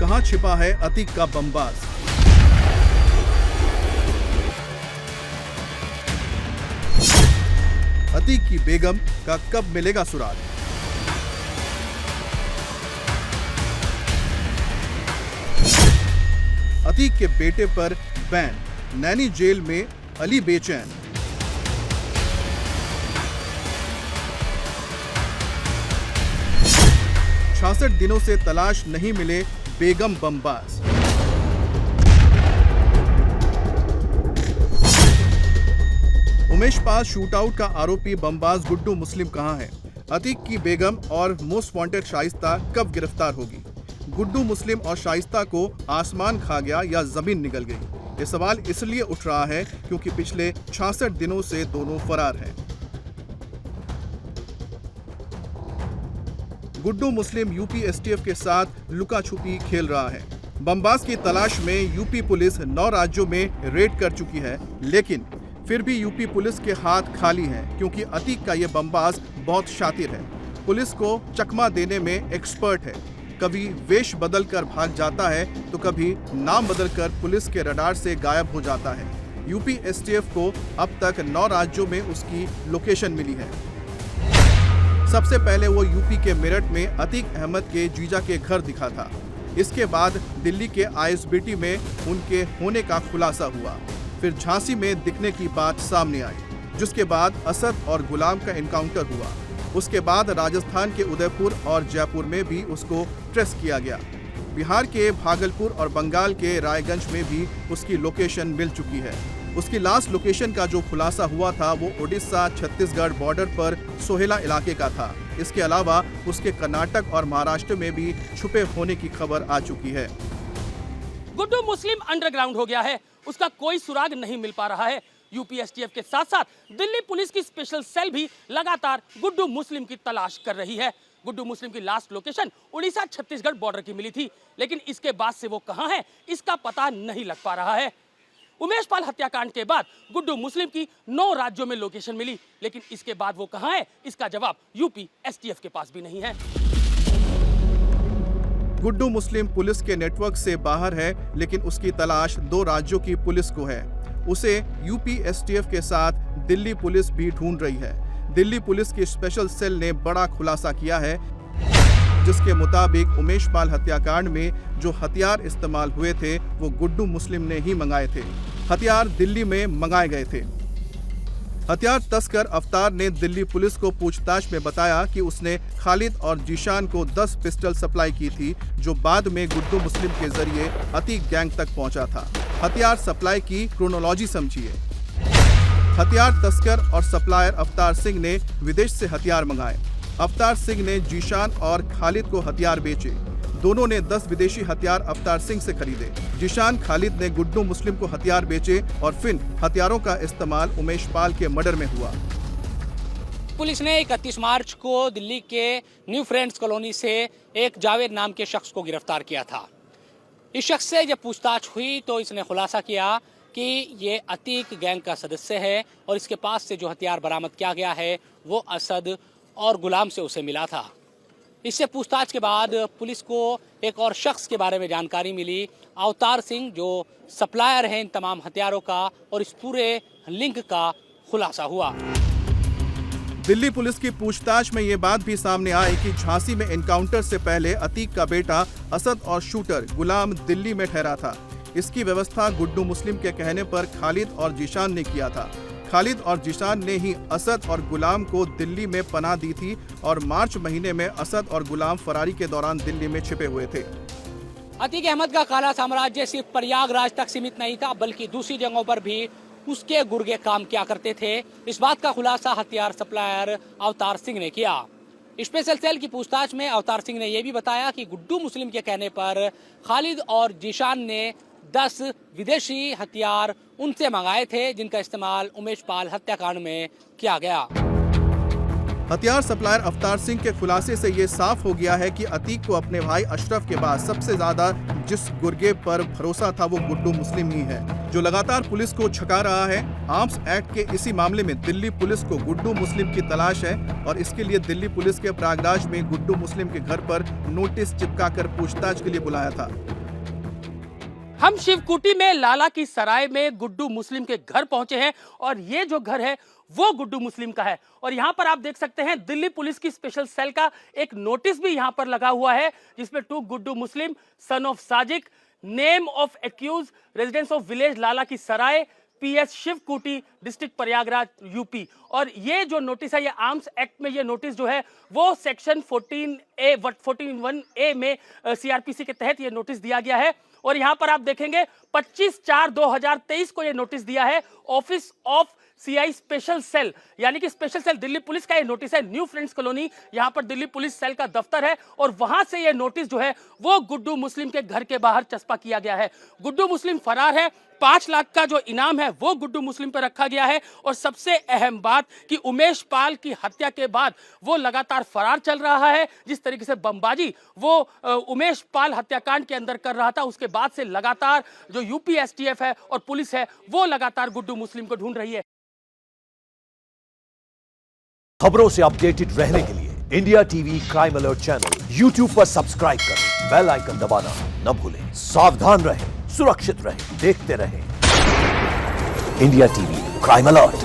कहां छिपा है अतीक का बमबाज? अतीक की बेगम का कब मिलेगा सुराग? अतीक के बेटे पर बैन, नैनी जेल में अली बेचैन। छियासठ दिनों से तलाश नहीं मिले बेगम बमबाज। उमेश पाल शूटआउट का आरोपी बमबाज गुड्डू मुस्लिम कहां है? अतीक की बेगम और मोस्ट वांटेड शाइस्ता कब गिरफ्तार होगी? गुड्डू मुस्लिम और शाइस्ता को आसमान खा गया या जमीन निगल गई? ये सवाल इसलिए उठ रहा है क्योंकि पिछले 66 दिनों से दोनों फरार हैं। गुड्डू मुस्लिम यूपी एसटीएफ के साथ लुका छुपी खेल रहा है। बमबाज की तलाश में यूपी पुलिस 9 राज्यों में रेड कर चुकी है, लेकिन फिर भी यूपी पुलिस के हाथ खाली हैं क्योंकि अतीक का ये बमबाज बहुत शातिर है। पुलिस को चकमा देने में एक्सपर्ट है। कभी वेश बदल कर भाग जाता है तो कभी नाम बदलकर पुलिस के रडार से गायब हो जाता है। यूपी एसटीएफ को अब तक 9 राज्यों में उसकी लोकेशन मिली है। सबसे पहले वो यूपी के मेरठ में अतीक अहमद के जीजा के घर दिखा था। इसके बाद दिल्ली के आईएसबीटी में उनके होने का खुलासा हुआ। फिर झांसी में दिखने की बात सामने आई, जिसके बाद असद और गुलाम का एनकाउंटर हुआ। उसके बाद राजस्थान के उदयपुर और जयपुर में भी उसको ट्रेस किया गया। बिहार के भागलपुर और बंगाल के रायगंज में भी उसकी लोकेशन मिल चुकी है। उसकी लास्ट लोकेशन का जो खुलासा हुआ था वो उड़ीसा छत्तीसगढ़ बॉर्डर पर सोहेला इलाके का था। इसके अलावा उसके कर्नाटक और महाराष्ट्र में भी छुपे होने की खबर आ चुकी है। गुड्डू मुस्लिम अंडरग्राउंड हो गया है, उसका कोई सुराग नहीं मिल पा रहा है। यूपी एसटीएफ के साथ साथ दिल्ली पुलिस की स्पेशल सेल भी लगातार गुड्डू मुस्लिम की तलाश कर रही है। गुड्डू मुस्लिम की last location Orissa Chhattisgarh border की मिली थी, लेकिन इसके बाद से वो कहां है इसका पता नहीं लग पा रहा है। उमेश पाल हत्याकांड के बाद गुड्डू मुस्लिम की 9 राज्यों में लोकेशन मिली, लेकिन इसके बाद वो कहां है इसका जवाब यूपी एसटीएफ के पास भी नहीं है। गुड्डू मुस्लिम पुलिस के नेटवर्क से बाहर है, लेकिन उसकी तलाश 2 राज्यों की पुलिस को है। उसे यूपी एसटीएफ के साथ दिल्ली पुलिस भी ढूंढ रही है। दिल्ली पुलिस की स्पेशल सेल ने बड़ा खुलासा किया है, जिसके मुताबिक उमेश पाल हत्याकांड में जो हथियार इस्तेमाल हुए थे वो गुड्डू मुस्लिम ने ही मंगाए थे। हथियार दिल्ली में मंगाए गए थे। हथियार तस्कर अवतार ने दिल्ली पुलिस को पूछताछ में बताया कि उसने खालिद और जीशान को 10 पिस्टल सप्लाई की थी, जो बाद में गुड्डू मुस्लिम के जरिए अतीक गैंग तक पहुंचा था। हथियार सप्लाई की क्रोनोलॉजी समझिए। हथियार तस्कर और सप्लायर अवतार सिंह ने विदेश से हथियार मंगाए। अवतार सिंह ने जीशान और खालिद को हथियार बेचे। दोनों ने 10 विदेशी हथियार अवतार सिंह से खरीदे। जीशान खालिद ने गुड्डू मुस्लिम को हथियार बेचे और फिर हथियारों का इस्तेमाल उमेश पाल के मर्डर में हुआ। पुलिस ने 31 मार्च को दिल्ली के न्यू फ्रेंड्स कॉलोनी से एक जावेद नाम के शख्स को गिरफ्तार किया था। इस शख्स से जब पूछताछ हुई तो इसने खुलासा किया कि ये अतीक गैंग का सदस्य है और इसके पास से जो हथियार बरामद किया गया है वो असद और गुलाम से उसे मिला था। इससे पूछताछ के बाद पुलिस को एक और शख्स के बारे में जानकारी मिली, अवतार सिंह, जो सप्लायर हैं इन तमाम हथियारों का, और इस पूरे लिंक का खुलासा हुआ। दिल्ली पुलिस की पूछताछ में ये बात भी सामने आई कि झांसी में एनकाउंटर से पहले अतीक का बेटा असद और शूटर गुलाम दिल्ली में ठहरा था। इसकी व्यवस्था गुड्डू मुस्लिम के कहने पर खालिद और जीशान ने किया था। खालिद और जीशान ने ही असद और गुलाम को दिल्ली में पनाह दी थी और मार्च महीने में असद और गुलाम फरारी के दौरान दिल्ली में छिपे हुए थे। अतीक अहमद का काला साम्राज्य सिर्फ प्रयागराज तक सीमित नहीं था, बल्कि दूसरी जगहों पर भी उसके गुर्गे काम किया करते थे। इस बात का खुलासा हथियार सप्लायर अवतार सिंह ने किया। स्पेशल सेल की पूछताछ में अवतार सिंह ने यह भी बताया कि गुड्डू मुस्लिम के कहने पर खालिद और जीशान ने 10 विदेशी हथियार उनसे मंगाए थे, जिनका इस्तेमाल उमेश पाल हत्याकांड में किया गया। हथियार सप्लायर अवतार सिंह के खुलासे से ये साफ हो गया है कि अतीक को अपने भाई अशरफ के बाद सबसे ज्यादा जिस गुर्गे पर भरोसा था वो गुड्डू मुस्लिम ही है, जो लगातार पुलिस को छका रहा है। आर्म्स एक्ट के इसी मामले में दिल्ली पुलिस को गुड्डू मुस्लिम की तलाश है और इसके लिए दिल्ली पुलिस के प्रयागराज में गुड्डू मुस्लिम के घर पर नोटिस चिपकाकर पूछताछ के लिए बुलाया था। हम शिवकुटी में लाला की सराय में गुड्डू मुस्लिम के घर पहुंचे हैं और ये जो घर है वो गुड्डू मुस्लिम का है। और यहाँ पर आप देख सकते हैं दिल्ली पुलिस की स्पेशल सेल का एक नोटिस भी यहाँ पर लगा हुआ है, जिसमें to Guddu Muslim son of Sajik, name of accuse, residence of village Lala ki Sarai, PS Shivkuti, district Prayagraj, UP. और ये जो नोटिस है, ये आर्म्स एक्ट में ये नोटिस जो है वो सेक्शन 14(1)A में CRPC के तहत ये नोटिस दिया गया है। और यहाँ पर आप देखेंगे 25/4/2023 को ये नोटिस दिया है office of CI special cell, यानी कि स्पेशल सेल दिल्ली पुलिस का ये नोटिस है। न्यू फ्रेंड्स कॉलोनी यहाँ पर दिल्ली पुलिस सेल का दफ्तर है और वहां से ये नोटिस जो है वो गुड्डू मुस्लिम के घर के बाहर चस्पा किया गया है। गुड्डू मुस्लिम फरार है। 5 लाख का जो इनाम है वो गुड्डू मुस्लिम पर रखा गया है। और सबसे अहम बात कि उमेश पाल की हत्या के बाद वो लगातार फरार चल रहा है। जिस तरीके से बमबाजी वो उमेश पाल हत्याकांड के अंदर कर रहा था, उसके बाद से लगातार जो यूपी STF है और पुलिस है वो लगातार गुड्डू मुस्लिम को ढूंढ रही है। खबरों से अपडेटेड रहने के लिए India TV crime alert channel YouTube पर सब्सक्राइब करें, बेल आइकन दबाना न भूलें। सावधान रहें, सुरक्षित रहें, देखते रहें इंडिया टीवी क्राइम अलर्ट।